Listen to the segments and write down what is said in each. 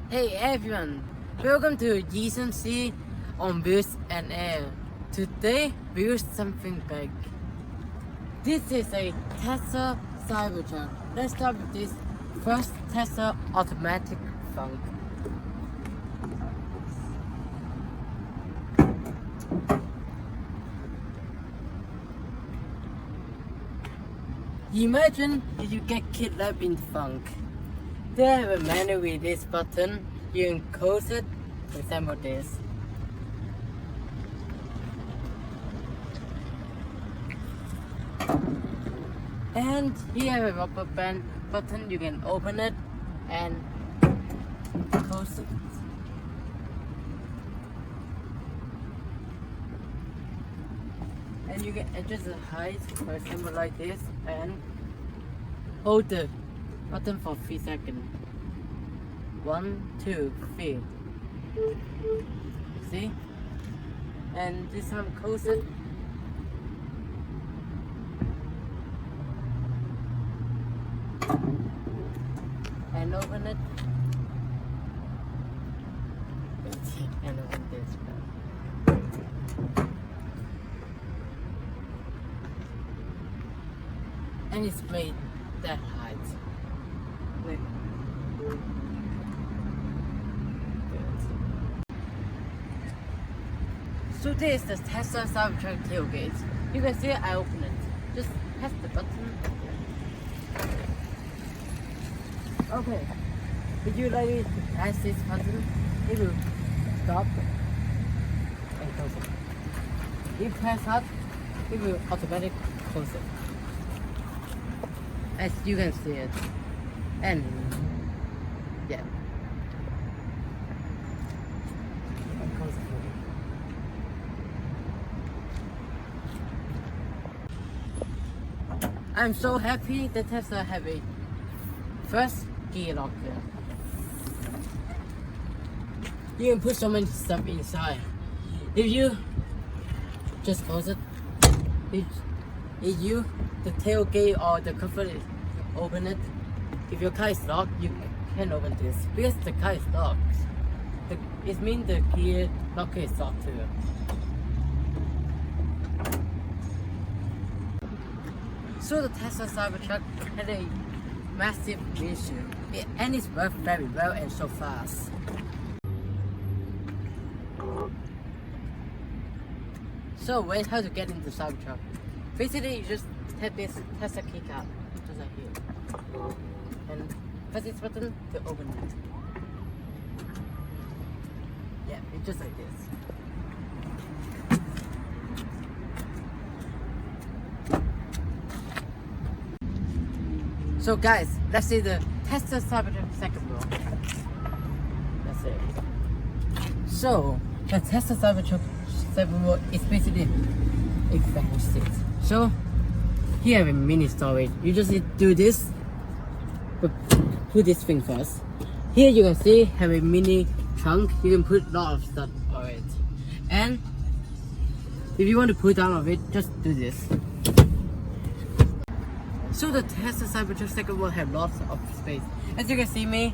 Hey everyone, welcome to GCMC on Wheels and Air. Today we use something big. This is a Tesla Cybertruck. Let's start with this first Tesla automatic frunk. Imagine if you get kidnapped in frunk. They have a menu with this button. You can close it, for example this. And here have a rubber band button. You can open it and close it. And you can adjust the height, for example like this, and hold the button for 3 seconds. 1, 2, 3. See? And this time close it. And open it. And open this one. And it's made that height. Look. So this is the Tesla Cybertruck tailgate. You can see I open it. Just press the button. Okay. If you like to press this button, it will stop and close it. If press up, it will automatically close it. As you can see it. And yeah. I'm so happy that Tesla have a first gear locker. You can put so many stuff inside. If you just close it, if you the tailgate or the cover is open it. If your car is locked, you can open this because the car is locked. It means the gear locker is locked too. So the Tesla Cybertruck had a massive mission, and it's worked very well and so fast. So where's how to get into Cybertruck? Basically, you just have this Tesla key card, just like here, and press this button to open it. Yeah, it's just like this. So guys, let's see the Tesla Cybertruck second row. That's it. So the Tesla Cybertruck second row is basically a back seat. So here I have a mini storage. You just need to do this, but put this thing first. Here you can see have a mini trunk. You can put a lot of stuff on it. And if you want to put down of it, just do this. So the Tesla Cybertruck second row have lots of space. As you can see me,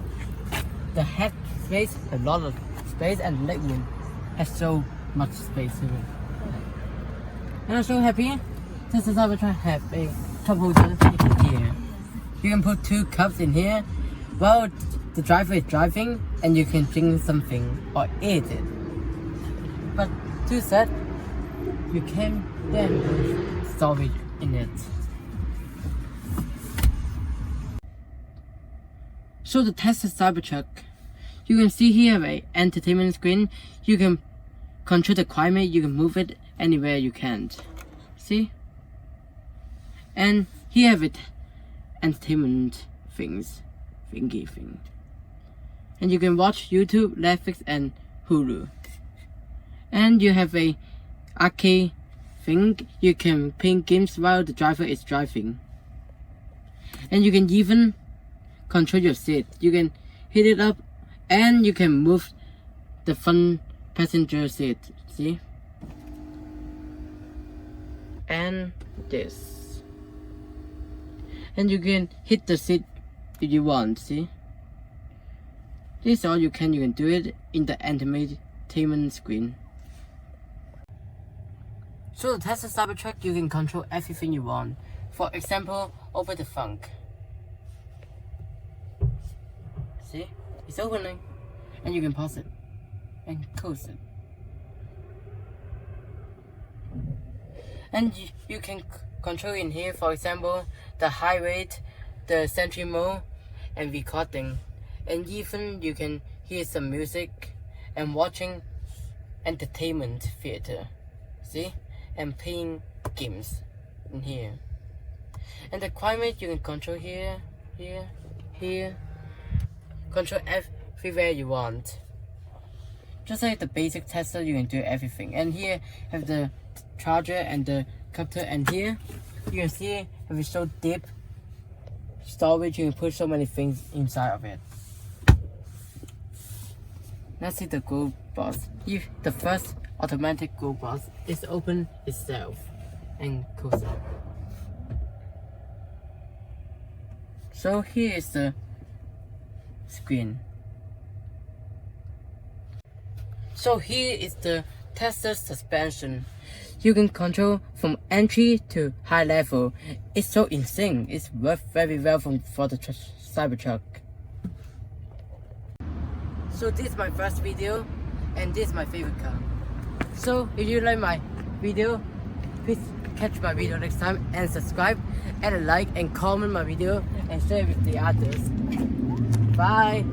the head space have a lot of space and the leg room has so much space in it. And I'm so happy Tesla Cybertruck have a cup holder here. You can put 2 cups in here while the driver is driving, and you can drink something or eat it. But to that, you can then put storage in it. So the Tesla Cybertruck, you can see here a entertainment screen. You can control the climate. You can move it anywhere you can. See? And here have it entertainment thingy thing. And you can watch YouTube, Netflix, and Hulu. And you have a arcade thing. You can play games while the driver is driving. And you can even control your seat. You can hit it up and you can move the front passenger seat. See? And this. And you can hit the seat if you want, see? This is all you can do it in the entertainment screen. So the Tesla Cybertruck, you can control everything you want. For example, open the frunk. See? It's opening. And you can pause it. And close it. And you can control in here, for example, the high rate, the sentry mode, and recording. And even you can hear some music and watching entertainment theater. See? And playing games in here. And the climate you can control here, here. Control everywhere you want. Just like the basic Tesla, you can do everything. And here have the charger and the captor, and here you can see have it so deep storage, you can put so many things inside of it. Let's see the glove box. If the first automatic glove box is open itself and close it. So here is the screen. So here is the Tesla suspension. You can control from entry to high level. It's so insane. It's worked very well for the Cybertruck. So this is my first video, and this is my favorite car. So if you like my video, please catch my video next time and subscribe, add a like and comment my video and share it with the others. Bye.